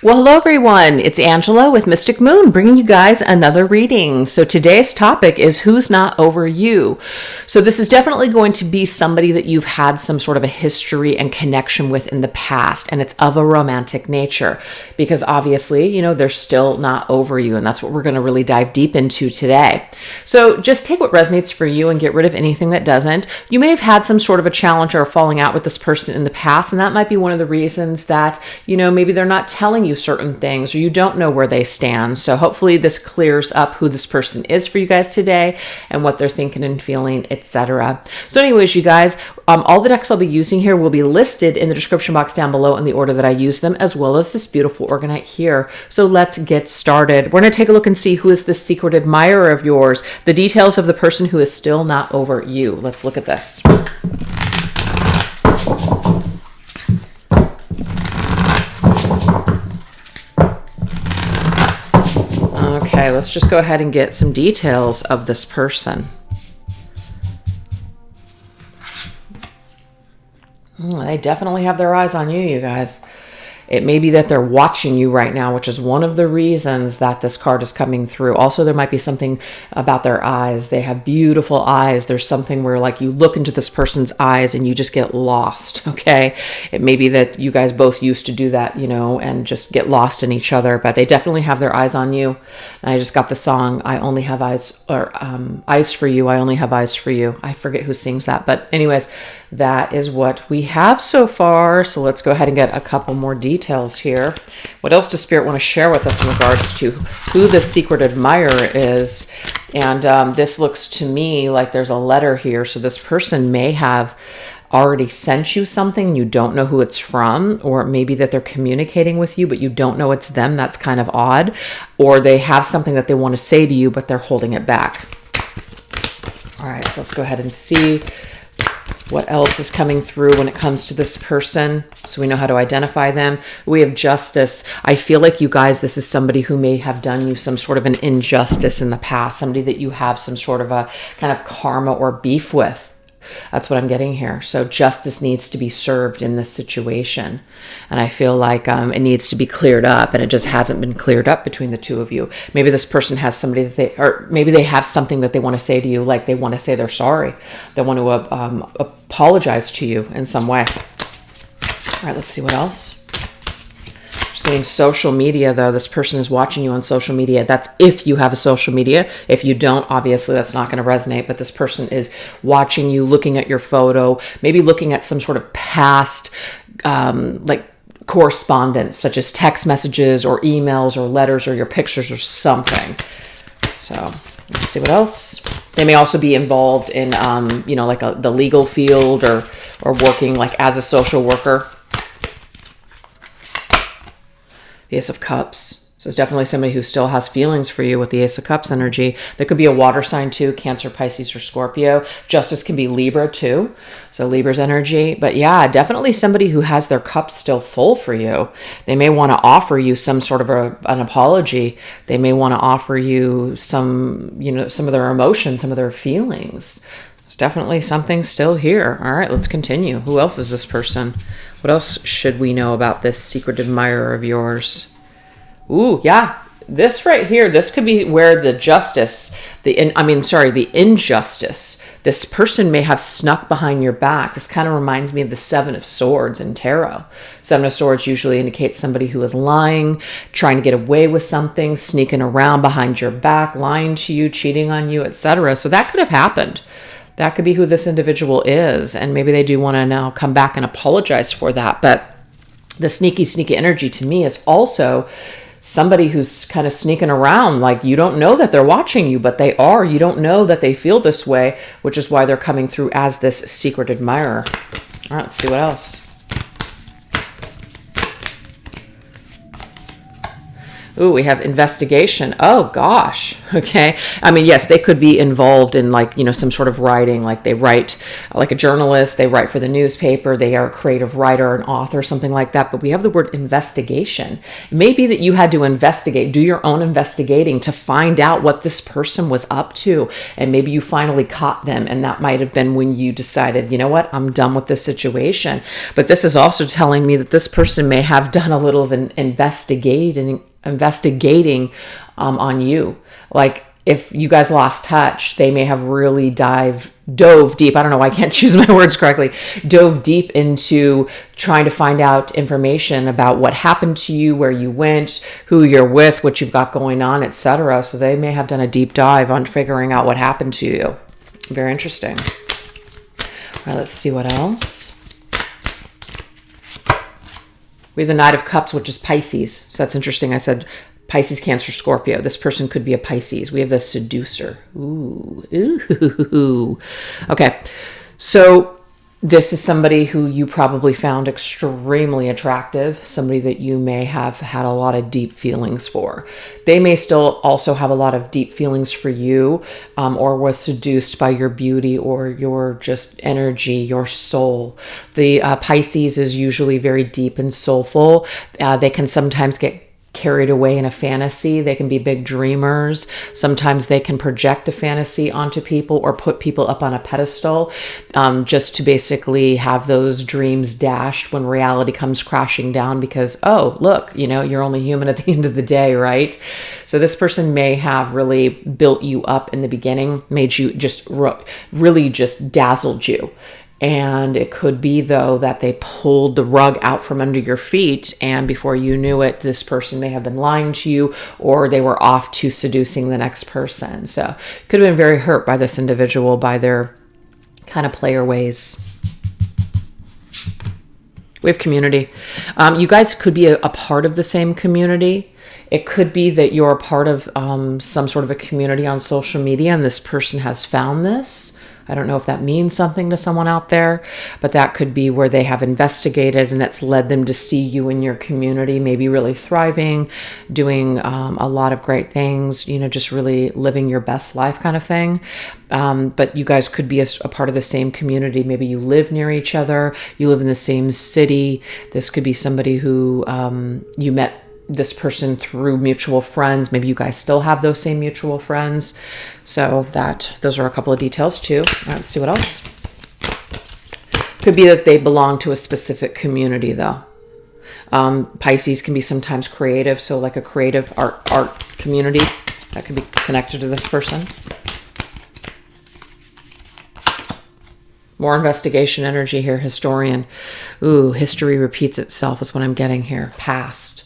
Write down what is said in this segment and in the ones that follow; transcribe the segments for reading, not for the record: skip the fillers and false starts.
Well, hello everyone. It's Angela with Mystic Moon bringing you guys another reading. So today's topic is who's not over you. So this is definitely going to be somebody that you've had some sort of a history and connection with in the past, and it's of a romantic nature because obviously, they're still not over you, and that's what we're going to really dive deep into today. So just take what resonates for you and get rid of anything that doesn't. You may have had some sort of a challenge or a falling out with this person in the past, and that might be one of the reasons that, maybe they're not telling you certain things or you don't know where they stand. So hopefully this clears up who this person is for you guys today and what they're thinking and feeling, etc. So anyways, you guys, all the decks I'll be using here will be listed in the description box down below in the order that I use them, as well as this beautiful organite here. So let's get started. We're going to take a look and see who is this secret admirer of yours, the details of the person who is still not over you. Let's look at this. Okay, let's just go ahead and get some details of this person. They definitely have their eyes on you, you guys. It may be that they're watching you right now, which is one of the reasons that this card is coming through. Also, there might be something about their eyes. They have beautiful eyes. There's something where like you look into this person's eyes and you just get lost, okay? It may be that you guys both used to do that, and just get lost in each other, but they definitely have their eyes on you. And I just got the song, I Only Have Eyes, or Eyes for You, I Only Have Eyes for You. I forget who sings that, but anyways, that is what we have so far. So let's go ahead and get a couple more details here. What else does Spirit want to share with us in regards to who the secret admirer is? And this looks to me like there's a letter here. So this person may have already sent you something. You don't know who it's from, or maybe that they're communicating with you, but you don't know it's them. That's kind of odd. Or they have something that they want to say to you, but they're holding it back. All right, so let's go ahead and see what else is coming through when it comes to this person, so we know how to identify them. We have justice. I feel like you guys, this is somebody who may have done you some sort of an injustice in the past, somebody that you have some sort of a kind of karma or beef with. That's what I'm getting here. So justice needs to be served in this situation. And I feel like it needs to be cleared up, and it just hasn't been cleared up between the two of you. Maybe this person has somebody that or maybe they have something that they want to say to you, like they want to say they're sorry. They want to apologize to you in some way. All right, let's see what else. Just getting social media, though. This person is watching you on social media. That's if you have a social media. If you don't, obviously that's not going to resonate. But this person is watching you, looking at your photo, maybe looking at some sort of past like correspondence, such as text messages or emails or letters or your pictures or something. So let's see what else. They may also be involved in like the legal field or working like as a social worker. The Ace of Cups. So it's definitely somebody who still has feelings for you with the Ace of Cups energy. There could be a water sign too, Cancer, Pisces, or Scorpio. Justice can be Libra too. So Libra's energy. But yeah, definitely somebody who has their cups still full for you. They may want to offer you some sort of an apology. They may want to offer you some of their emotions, some of their feelings. There's definitely something still here. All right, let's continue. Who else is this person? What else should we know about this secret admirer of yours? Ooh, yeah. This right here, this could be where the injustice. This person may have snuck behind your back. This kind of reminds me of the Seven of Swords in tarot. Seven of Swords usually indicates somebody who is lying, trying to get away with something, sneaking around behind your back, lying to you, cheating on you, etc. So that could have happened. That could be who this individual is. And maybe they do want to now come back and apologize for that. But the sneaky energy to me is also somebody who's kind of sneaking around. Like you don't know that they're watching you, but they are. You don't know that they feel this way, which is why they're coming through as this secret admirer. All right, let's see what else. Ooh, we have investigation. Oh gosh. Okay. I mean, yes, they could be involved in like, some sort of writing, like they write like a journalist, they write for the newspaper, they are a creative writer, an author, something like that. But we have the word investigation. Maybe that you had to investigate, do your own investigating to find out what this person was up to. And maybe you finally caught them. And that might have been when you decided, you know what, I'm done with this situation. But this is also telling me that this person may have done a little of an investigating on you. Like if you guys lost touch, they may have really dove deep. I don't know why I can't choose my words correctly. Dove deep into trying to find out information about what happened to you, where you went, who you're with, what you've got going on, etc. So they may have done a deep dive on figuring out what happened to you. Very interesting. All right, let's see what else. We have the Knight of Cups, which is Pisces. So that's interesting. I said Pisces, Cancer, Scorpio. This person could be a Pisces. We have the Seducer. Ooh. Okay. So this is somebody who you probably found extremely attractive, somebody that you may have had a lot of deep feelings for. They may still also have a lot of deep feelings for you, or was seduced by your beauty or your just energy, your soul. The Pisces is usually very deep and soulful. They can sometimes get carried away in a fantasy. They can be big dreamers. Sometimes they can project a fantasy onto people or put people up on a pedestal, just to basically have those dreams dashed when reality comes crashing down because, oh, look, you're only human at the end of the day, right? So this person may have really built you up in the beginning, made you really just dazzled you. And it could be, though, that they pulled the rug out from under your feet, and before you knew it, this person may have been lying to you, or they were off to seducing the next person. So could have been very hurt by this individual, by their kind of player ways. We have community. You guys could be a part of the same community. It could be that you're a part of some sort of a community on social media, and this person has found this. I don't know if that means something to someone out there, but that could be where they have investigated and it's led them to see you in your community, maybe really thriving, doing a lot of great things, just really living your best life kind of thing. But you guys could be a part of the same community. Maybe you live near each other, you live in the same city. This could be somebody who you met this person through mutual friends. Maybe you guys still have those same mutual friends. So those are a couple of details too. All right, let's see what else. Could be that they belong to a specific community though. Pisces can be sometimes creative. So like a creative art community that could be connected to this person. More investigation energy here. Historian. Ooh, history repeats itself is what I'm getting here. Past.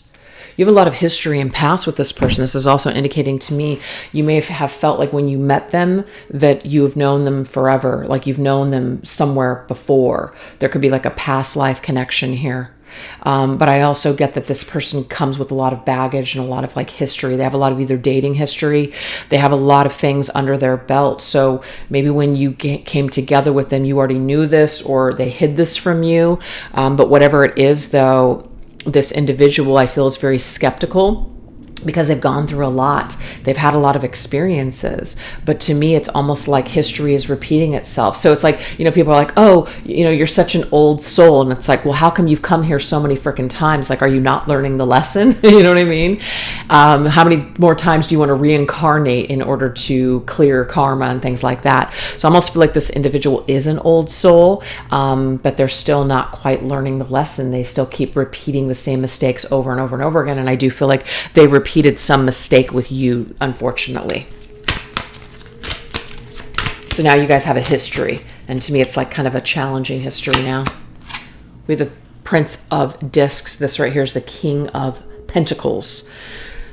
You have a lot of history and past with this person. This is also indicating to me you may have felt like when you met them that you have known them forever, like you've known them somewhere before. There could be like a past life connection here. But I also get that this person comes with a lot of baggage and a lot of like history. They have a lot of either dating history. They have a lot of things under their belt. So maybe when you came together with them, you already knew this or they hid this from you. But whatever it is though, this individual I feel is very skeptical because they've gone through a lot. They've had a lot of experiences. But to me, it's almost like history is repeating itself. So it's like, people are like, oh, you're such an old soul. And it's like, well, how come you've come here so many freaking times? Like, are you not learning the lesson? You know what I mean? How many more times do you want to reincarnate in order to clear karma and things like that? So I almost feel like this individual is an old soul, but they're still not quite learning the lesson. They still keep repeating the same mistakes over and over and over again. And I do feel like they repeated some mistake with you, unfortunately. So now you guys have a history. And to me, it's like kind of a challenging history now. We have the Prince of Discs. This right here is the King of Pentacles.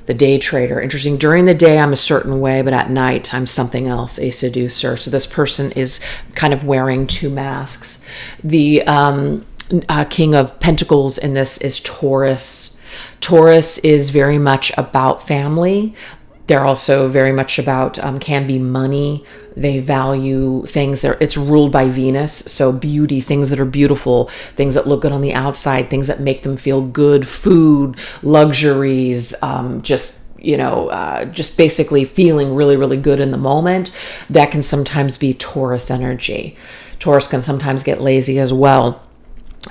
The day trader. Interesting. During the day, I'm a certain way, but at night, I'm something else, a seducer. So this person is kind of wearing two masks. The King of Pentacles in this is Taurus. Taurus is very much about family, They're also very much about, can be money. They value things. It's ruled by Venus. So beauty, things that are beautiful, things that look good on the outside, things that make them feel good, food, luxuries, just basically feeling really, really good in the moment. That can sometimes be Taurus energy. Taurus can sometimes get lazy as well,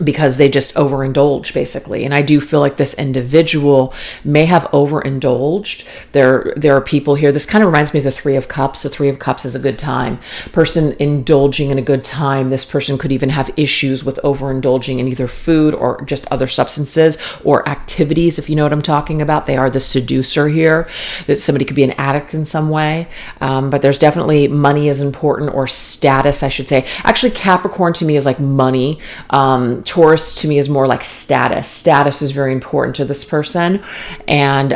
because they just overindulge, basically. And I do feel like this individual may have overindulged. There are people here. This kind of reminds me of the Three of Cups. The Three of Cups is a good time. Person indulging in a good time. This person could even have issues with overindulging in either food or just other substances or activities, if you know what I'm talking about. They are the seducer here. That somebody could be an addict in some way. But there's definitely money is important, or status, I should say. Actually, Capricorn to me is like money. Taurus to me is more like status. Status is very important to this person. And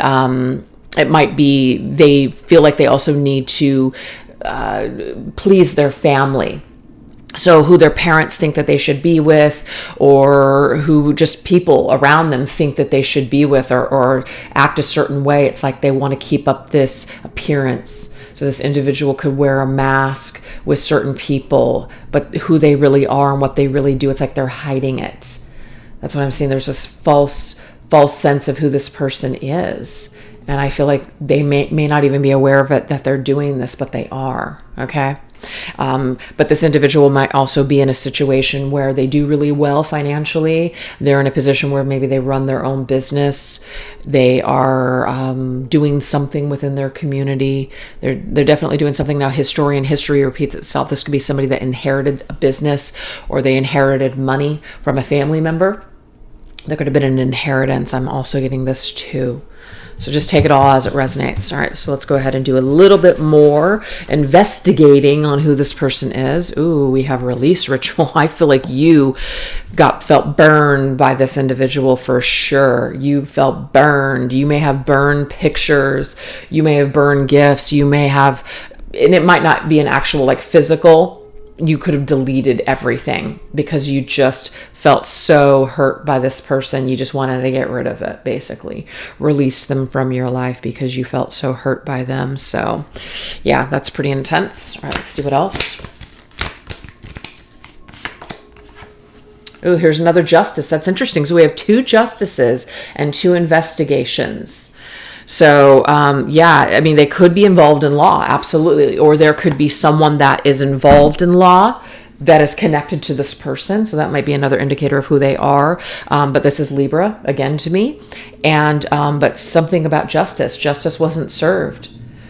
it might be they feel like they also need to please their family. So who their parents think that they should be with, or who just people around them think that they should be with, or act a certain way. It's like they want to keep up this appearance. So this individual could wear a mask with certain people, but who they really are and what they really do, it's like they're hiding it. That's what I'm seeing. There's this false sense of who this person is. And I feel like they may not even be aware of it, that they're doing this, but they are. Okay. But this individual might also be in a situation where they do really well financially. They're in a position where maybe they run their own business. They are doing something within their community. They're definitely doing something. Now, history repeats itself. This could be somebody that inherited a business, or they inherited money from a family member. There could have been an inheritance. I'm also getting this too. So just take it all as it resonates. All right, so let's go ahead and do a little bit more investigating on who this person is. Ooh, we have release ritual. I feel like you felt burned by this individual for sure. You felt burned. You may have burned pictures. You may have burned gifts. You may have, and it might not be an actual like physical. You could have deleted everything because you just felt so hurt by this person. You just wanted to get rid of it, basically. Release them from your life because you felt so hurt by them. So yeah, that's pretty intense. All right, let's see what else. Oh, here's another justice. That's interesting. So we have 2 justices and 2 investigations. So, yeah, I mean, they could be involved in law, absolutely. Or there could be someone that is involved in law that is connected to this person. So that might be another indicator of who they are. But this is Libra, again, to me. And, but something about justice. Justice wasn't served.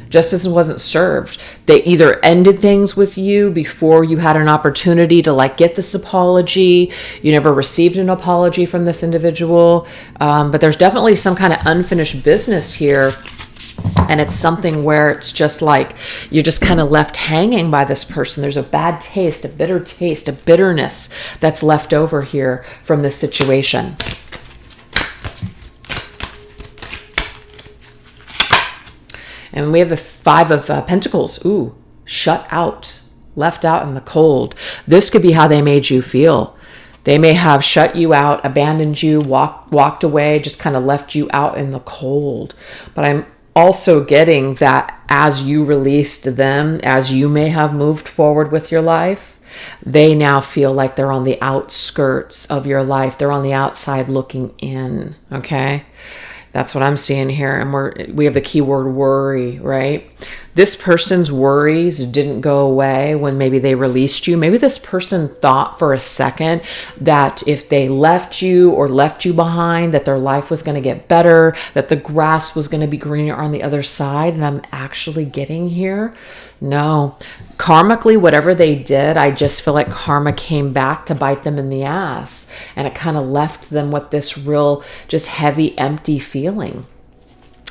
Justice wasn't served. They either ended things with you before you had an opportunity to like get this apology. You never received an apology from this individual. But there's definitely some kind of unfinished business here. And it's something where it's just like you're just kind of left hanging by this person. There's a bad taste, a bitter taste, a bitterness that's left over here from this situation. And we have the 5 of Pentacles. Ooh, shut out, left out in the cold. This could be how they made you feel. They may have shut you out, abandoned you, walked away, just kind of left you out in the cold. But I'm also getting that as you released them, as you may have moved forward with your life, they now feel like they're on the outskirts of your life. They're on the outside looking in, okay? That's what I'm seeing here. And we have the keyword worry, right? This person's worries didn't go away when maybe they released you. Maybe this person thought for a second that if they left you or left you behind, that their life was going to get better, that the grass was going to be greener on the other side. And I'm actually getting here. No. Karmically, whatever they did, I just feel like karma came back to bite them in the ass. And it kind of left them with this real, just heavy, empty feeling.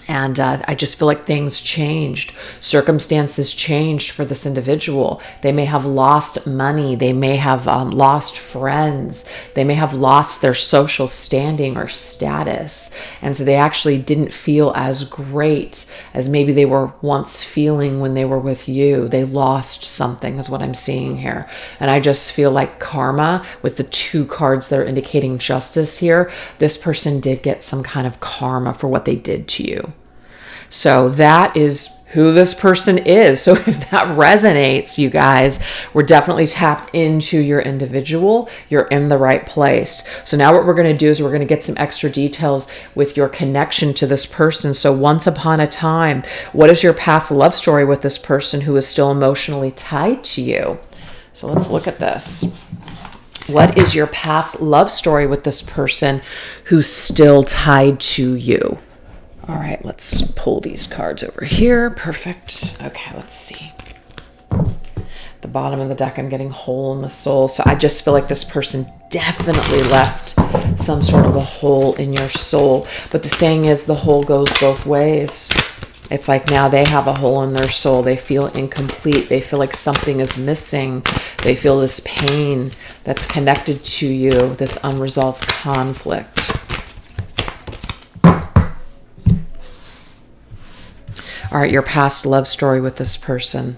And I just feel like things changed. Circumstances changed for this individual. They may have lost money. They may have lost friends. They may have lost their social standing or status. And so they actually didn't feel as great as maybe they were once feeling when they were with you. They lost something is what I'm seeing here. And I just feel like karma, with the 2 cards that are indicating justice here, this person did get some kind of karma for what they did to you. So that is who this person is. So if that resonates, you guys, we're definitely tapped into your individual. You're in the right place. So now what we're going to do is we're going to get some extra details with your connection to this person. So once upon a time, what is your past love story with this person who is still emotionally tied to you? So let's look at this. What is your past love story with this person who's still tied to you? All right, let's pull these cards over here. Perfect. Okay, let's see. At the bottom of the deck, I'm getting hole in the soul. So I just feel like this person definitely left some sort of a hole in your soul. But the thing is, the hole goes both ways. It's like now they have a hole in their soul. They feel incomplete. They feel like something is missing. They feel this pain that's connected to you, this unresolved conflict. All right, your past love story with this person.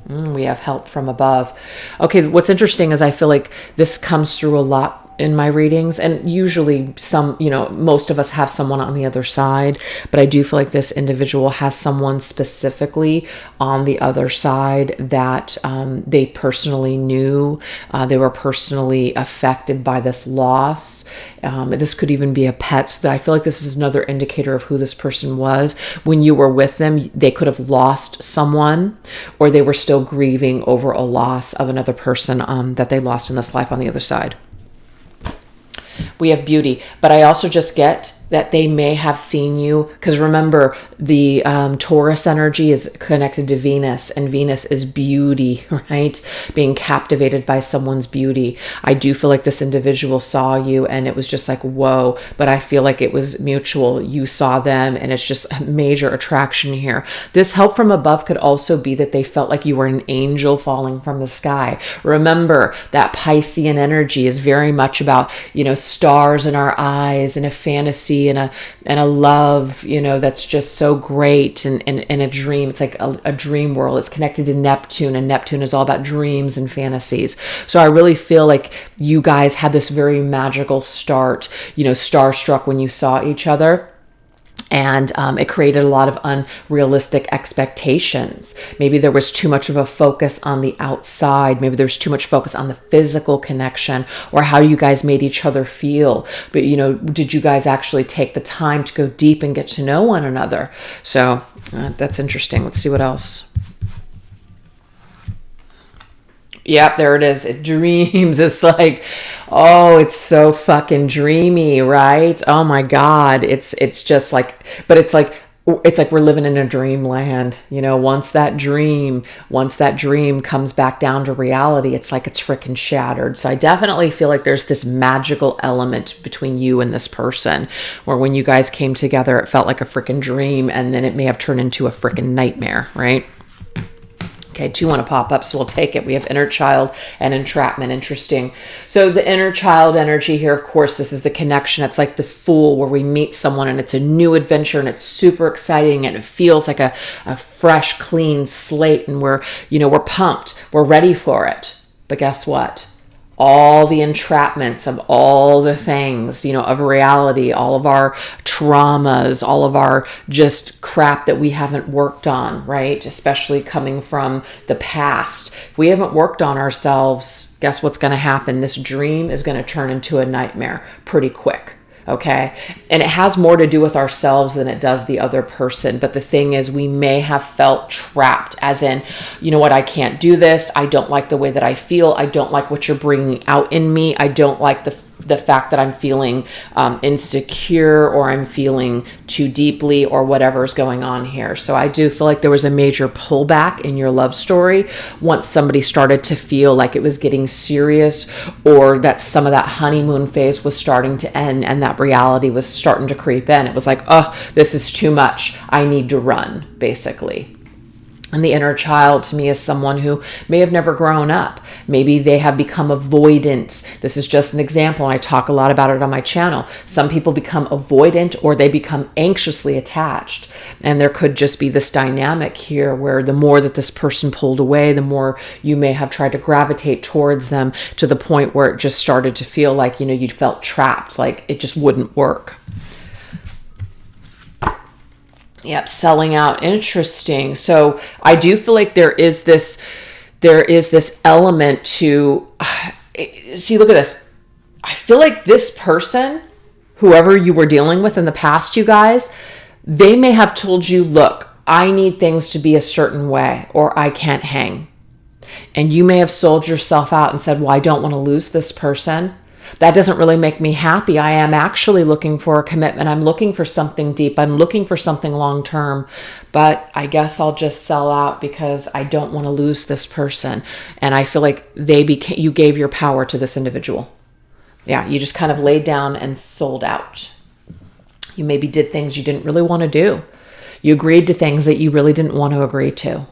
We have help from above. Okay, what's interesting is I feel like this comes through a lot in my readings, and usually most of us have someone on the other side, but I do feel like this individual has someone specifically on the other side that they personally knew. They were personally affected by this loss. This could even be a pet. So I feel like this is another indicator of who this person was. When you were with them, they could have lost someone, or they were still grieving over a loss of another person that they lost in this life on the other side. We have beauty, but I also just get that they may have seen you, because remember, the Taurus energy is connected to Venus, and Venus is beauty, right? Being captivated by someone's beauty. I do feel like this individual saw you and it was just like, whoa, but I feel like it was mutual. You saw them and it's just a major attraction here. This help from above could also be that they felt like you were an angel falling from the sky. Remember, that Piscean energy is very much about, stars in our eyes and a fantasy and a love, that's just so great, and a dream. It's like a dream world. It's connected to Neptune, and Neptune is all about dreams and fantasies. So I really feel like you guys had this very magical start, starstruck when you saw each other. And it created a lot of unrealistic expectations. Maybe there was too much of a focus on the outside. Maybe there's too much focus on the physical connection or how you guys made each other feel. But, did you guys actually take the time to go deep and get to know one another? So that's interesting. Let's see what else. Yep, there it is. It dreams. It's like, oh, it's so fucking dreamy, right? Oh my God. It's just like, but it's like we're living in a dreamland. Once that dream comes back down to reality, it's like it's freaking shattered. So I definitely feel like there's this magical element between you and this person, where when you guys came together, it felt like a freaking dream, and then it may have turned into a freaking nightmare, right? Okay, 2 want to pop up, so we'll take it. We have inner child and entrapment. Interesting. So the inner child energy here, of course, this is the connection. It's like the Fool, where we meet someone and it's a new adventure and it's super exciting and it feels like a fresh, clean slate, and we're pumped. We're ready for it. But guess what? All the entrapments of all the things, of reality, all of our traumas, all of our just crap that we haven't worked on, right? Especially coming from the past. If we haven't worked on ourselves, guess what's going to happen? This dream is going to turn into a nightmare pretty quick. Okay. And it has more to do with ourselves than it does the other person. But the thing is, we may have felt trapped, as in, I can't do this. I don't like the way that I feel. I don't like what you're bringing out in me. I don't like the fact that I'm feeling insecure, or I'm feeling too deeply, or whatever's going on here. So I do feel like there was a major pullback in your love story once somebody started to feel like it was getting serious, or that some of that honeymoon phase was starting to end and that reality was starting to creep in. It was like, oh, this is too much. I need to run, basically. And the inner child to me is someone who may have never grown up. Maybe they have become avoidant. This is just an example, and I talk a lot about it on my channel. Some people become avoidant, or they become anxiously attached. And there could just be this dynamic here where the more that this person pulled away, the more you may have tried to gravitate towards them, to the point where it just started to feel like, you felt trapped, like it just wouldn't work. Yep, selling out. Interesting. So I do feel like there is this element to see, look at this. I feel like this person, whoever you were dealing with in the past, you guys, they may have told you, look, I need things to be a certain way or I can't hang. And you may have sold yourself out and said, well, I don't want to lose this person. That doesn't really make me happy. I am actually looking for a commitment. I'm looking for something deep. I'm looking for something long term. But I guess I'll just sell out because I don't want to lose this person. And I feel like you gave your power to this individual. Yeah, you just kind of laid down and sold out. You maybe did things you didn't really want to do. You agreed to things that you really didn't want to agree to.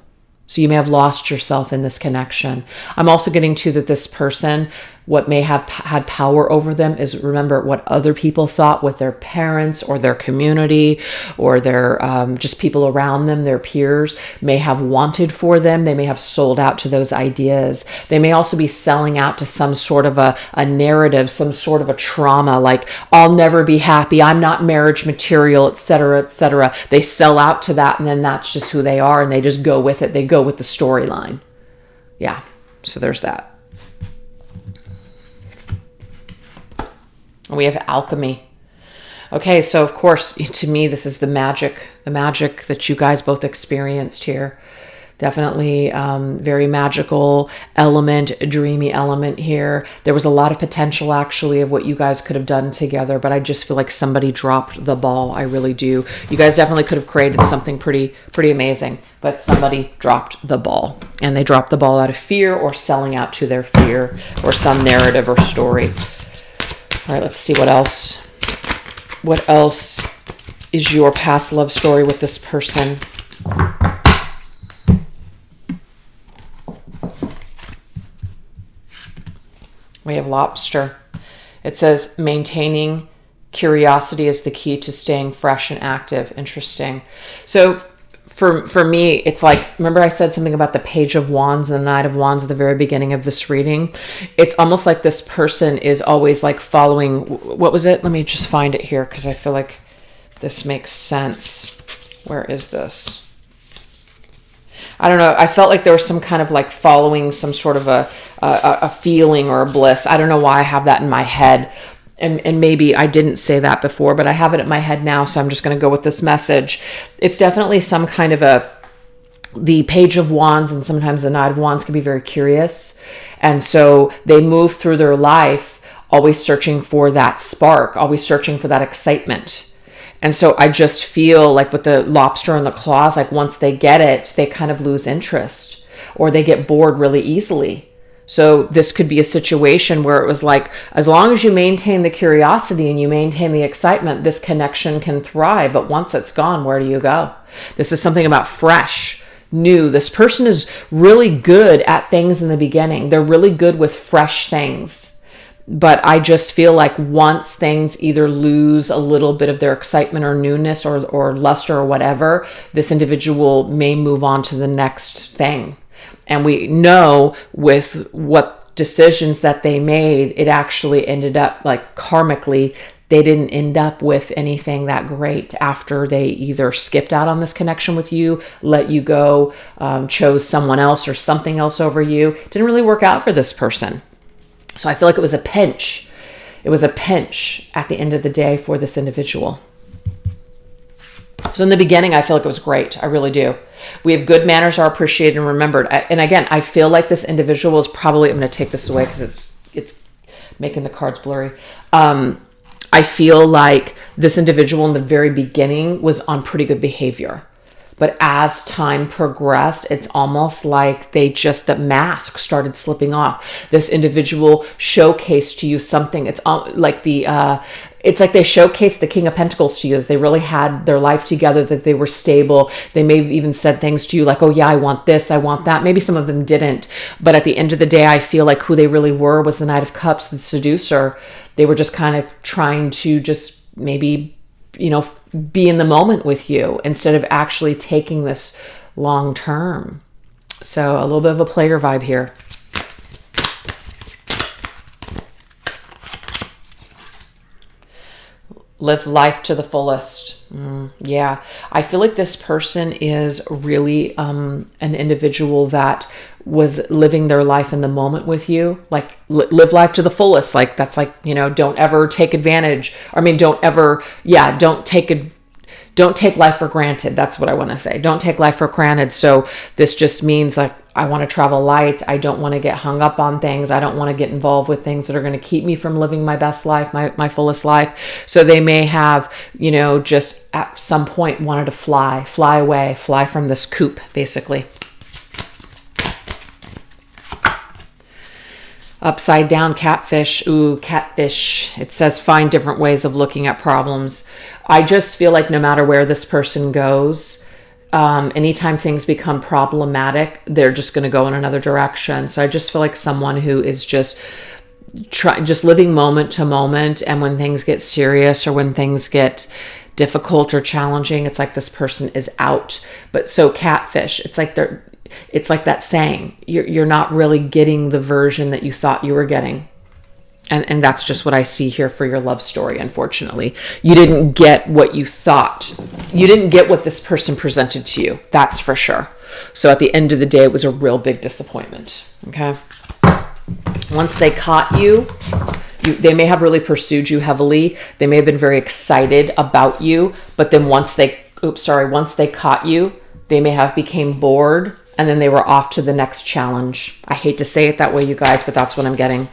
So you may have lost yourself in this connection. I'm also getting to that this person, what may have had power over them is, remember, what other people thought with their parents or their community or their just people around them, their peers, may have wanted for them. They may have sold out to those ideas. They may also be selling out to some sort of a narrative, some sort of a trauma, like, I'll never be happy, I'm not marriage material, etc., etc. They sell out to that, and then that's just who they are, and they just go with it. They go with the storyline. Yeah, so there's that. We have alchemy. Okay, so of course, to me, this is the magic that you guys both experienced here. Definitely very magical element, dreamy element here. There was a lot of potential, actually, of what you guys could have done together, but I just feel like somebody dropped the ball. I really do. You guys definitely could have created something pretty amazing, but somebody dropped the ball. And they dropped the ball out of fear or selling out to their fear or some narrative or story. All right, let's see what else. What else is your past love story with this person? We have lobster. It says maintaining curiosity is the key to staying fresh and active. Interesting. So for me, it's like, remember I said something about the Page of Wands and the Knight of Wands at the very beginning of this reading? It's almost like this person is always like following, what was it? Let me just find it here because I feel like this makes sense. Where is this? I don't know. I felt like there was some kind of like following some sort of a feeling or a bliss. I don't know why I have that in my head. And maybe I didn't say that before, but I have it in my head now, so I'm just going to go with this message. It's definitely some kind of the Page of Wands and sometimes the Knight of Wands can be very curious. And so they move through their life always searching for that spark, always searching for that excitement. And so I just feel like with the lobster and the claws, like once they get it, they kind of lose interest or they get bored really easily. So this could be a situation where it was like, as long as you maintain the curiosity and you maintain the excitement, this connection can thrive. But once it's gone, where do you go? This is something about fresh, new. This person is really good at things in the beginning. They're really good with fresh things. But I just feel like once things either lose a little bit of their excitement or newness or luster or whatever, this individual may move on to the next thing. And we know with what decisions that they made, it actually ended up like karmically, they didn't end up with anything that great after they either skipped out on this connection with you, let you go, chose someone else or something else over you. It didn't really work out for this person. So I feel like it was a pinch. It was a pinch at the end of the day for this individual. So in the beginning, I feel like it was great. I really do. We have good manners are appreciated and remembered. And again, I feel like this individual is probably, I'm going to take this away because it's making the cards blurry. I feel like this individual in the very beginning was on pretty good behavior. But as time progressed, it's almost like the mask started slipping off. This individual showcased to you something. It's like it's like they showcased the King of Pentacles to you, that they really had their life together, that they were stable. They may have even said things to you like, oh yeah, I want this, I want that. Maybe some of them didn't. But at the end of the day, I feel like who they really were was the Knight of Cups, the seducer. They were just kind of trying to just maybe, be in the moment with you instead of actually taking this long term. So a little bit of a player vibe here. Live life to the fullest. Yeah. I feel like this person is really an individual that was living their life in the moment with you. Like live life to the fullest. Like that's like, you know, don't ever take advantage. I mean, don't take life for granted. That's what I want to say. Don't take life for granted. So this just means like, I want to travel light. I don't want to get hung up on things. I don't want to get involved with things that are going to keep me from living my best life, my fullest life. So they may have, you know, just at some point wanted to fly away, fly from this coop, basically. Upside down catfish. Ooh, catfish. It says find different ways of looking at problems. I just feel like no matter where this person goes, anytime things become problematic, they're just going to go in another direction. So I just feel like someone who is just living moment to moment. And when things get serious or when things get difficult or challenging, it's like this person is out. But so catfish, it's like that saying, you're not really getting the version that you thought you were getting. And that's just what I see here for your love story, unfortunately. You didn't get what you thought. You didn't get what this person presented to you. That's for sure. So at the end of the day, it was a real big disappointment. Okay? Once they caught you, they may have really pursued you heavily. They may have been very excited about you. But then once they caught you, they may have became bored. And then they were off to the next challenge. I hate to say it that way, you guys, but that's what I'm getting.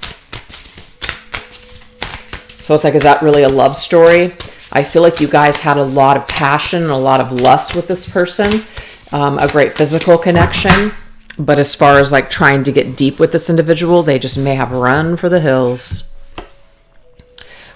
So it's like, is that really a love story? I feel like you guys had a lot of passion and a lot of lust with this person, a great physical connection. But as far as like trying to get deep with this individual, they just may have run for the hills.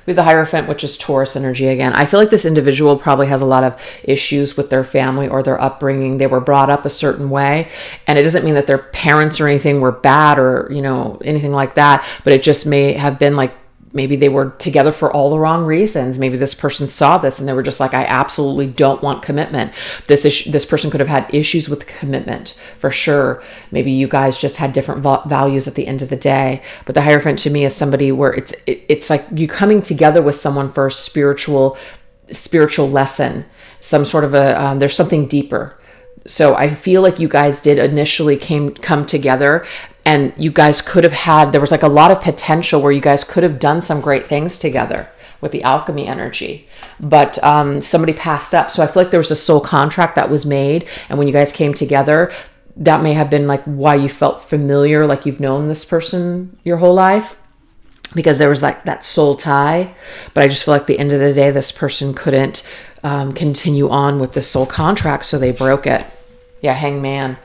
We have the Hierophant, which is Taurus energy again. I feel like this individual probably has a lot of issues with their family or their upbringing. They were brought up a certain way. And it doesn't mean that their parents or anything were bad or, you know, anything like that. But it just may have been like, maybe they were together for all the wrong reasons. Maybe this person saw this and they were just like, I absolutely don't want commitment. This person could have had issues with commitment for sure. Maybe you guys just had different values at the end of the day. But the Hierophant to me is somebody where it's like you coming together with someone for a spiritual lesson, some sort of there's something deeper. So I feel like you guys did initially come together. And you guys could have there was like a lot of potential where you guys could have done some great things together with the alchemy energy. But somebody passed up. So I feel like there was a soul contract that was made. And when you guys came together, that may have been like why you felt familiar, like you've known this person your whole life. Because there was like that soul tie. But I just feel like at the end of the day, this person couldn't continue on with the soul contract. So they broke it. Yeah, Hangman.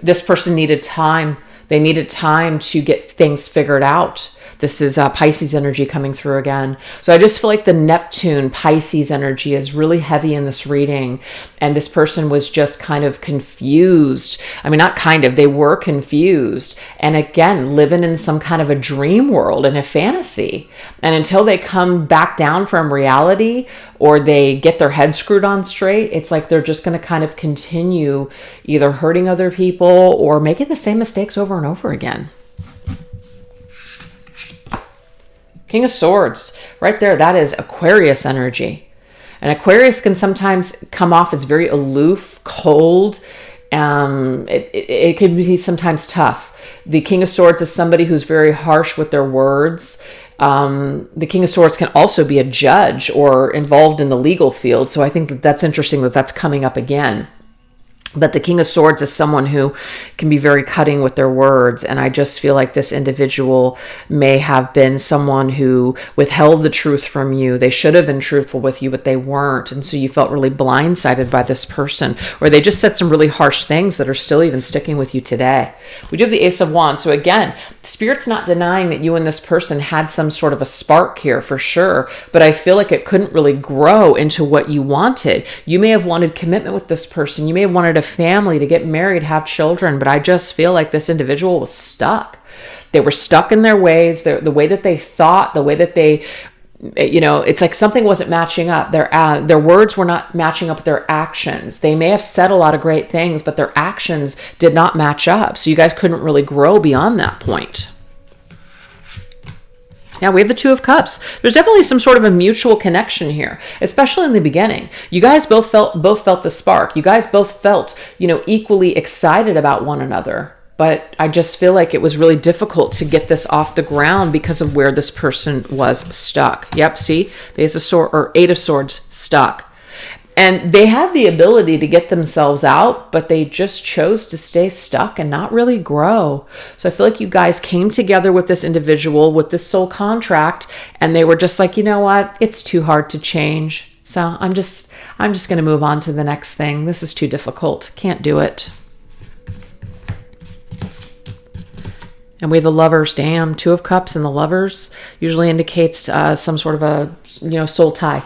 This person needed time. They needed time to get things figured out. This is Pisces energy coming through again. So I just feel like the Neptune Pisces energy is really heavy in this reading. And this person was just kind of confused. I mean, not kind of, they were confused. And again, living in some kind of a dream world and a fantasy. And until they come back down from reality or they get their head screwed on straight, it's like they're just going to kind of continue either hurting other people or making the same mistakes over and over again. King of Swords, right there, that is Aquarius energy. And Aquarius can sometimes come off as very aloof, cold. It can be sometimes tough. The King of Swords is somebody who's very harsh with their words. The King of Swords can also be a judge or involved in the legal field. So I think that's interesting that that's coming up again. But the King of Swords is someone who can be very cutting with their words. And I just feel like this individual may have been someone who withheld the truth from you. They should have been truthful with you, but they weren't. And so you felt really blindsided by this person. Or they just said some really harsh things that are still even sticking with you today. We do have the Ace of Wands. So again, Spirit's not denying that you and this person had some sort of a spark here for sure. But I feel like it couldn't really grow into what you wanted. You may have wanted commitment with this person. You may have wanted a family, to get married, have children, but I just feel like this individual was stuck. They were stuck in their ways, the way that they thought, the way that they, it's like something wasn't matching up. Their words were not matching up with their actions. They may have said a lot of great things, but their actions did not match up. So you guys couldn't really grow beyond that point. Now we have the Two of Cups. There's definitely some sort of a mutual connection here, especially in the beginning. You guys both felt the spark. You guys both felt, equally excited about one another. But I just feel like it was really difficult to get this off the ground because of where this person was stuck. Yep, see? The Ace of Swords, or Eight of Swords, stuck. And they had the ability to get themselves out, but they just chose to stay stuck and not really grow. So I feel like you guys came together with this individual, with this soul contract, and they were just like, you know what? It's too hard to change. So I'm just going to move on to the next thing. This is too difficult. Can't do it. And we have the Lovers. Damn, Two of Cups and the Lovers usually indicates some sort of a, soul tie.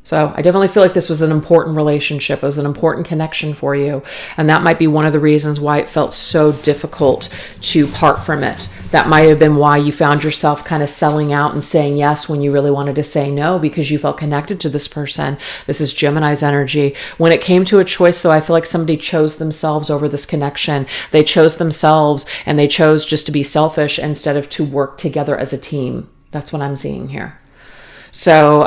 So I definitely feel like this was an important relationship. It was an important connection for you. And that might be one of the reasons why it felt so difficult to part from it. That might have been why you found yourself kind of selling out and saying yes when you really wanted to say no, because you felt connected to this person. This is Gemini's energy. When it came to a choice, though, I feel like somebody chose themselves over this connection. They chose themselves, and they chose just to be selfish instead of to work together as a team. That's what I'm seeing here. So,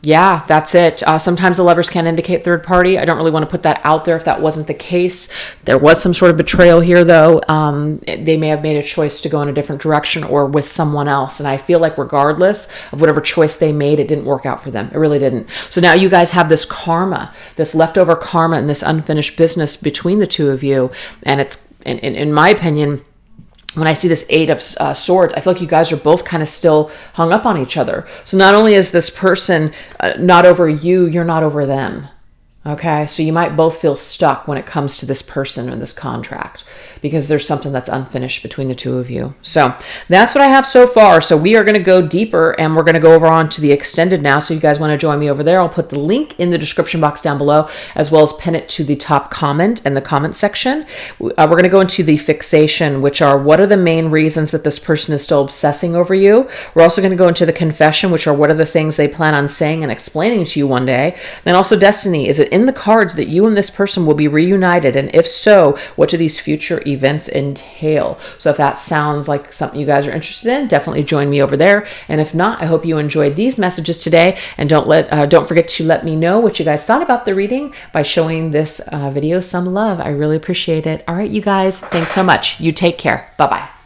yeah, that's it. Sometimes the Lovers can indicate third party. I don't really want to put that out there if that wasn't the case. There was some sort of betrayal here, though. They may have made a choice to go in a different direction or with someone else. And I feel like regardless of whatever choice they made, it didn't work out for them. It really didn't. So now you guys have this karma, this leftover karma and this unfinished business between the two of you. And it's, in my opinion, when I see this Eight of Swords, I feel like you guys are both kind of still hung up on each other. So not only is this person not over you, you're not over them. Okay, so you might both feel stuck when it comes to this person and this contract because there's something that's unfinished between the two of you. So that's what I have so far. So we are going to go deeper and we're going to go over on to the extended now. So you guys want to join me over there, I'll put the link in the description box down below, as well as pin it to the top comment in the comment section. We're going to go into the fixation, which are what are the main reasons that this person is still obsessing over you. We're also going to go into the confession, which are what are the things they plan on saying and explaining to you one day. Then also destiny. Is it in the cards that you and this person will be reunited? And if so, what do these future events entail? So if that sounds like something you guys are interested in, definitely join me over there. And if not, I hope you enjoyed these messages today. And don't forget to let me know what you guys thought about the reading by showing this video some love. I really appreciate it. All right, you guys, thanks so much. You take care. Bye-bye.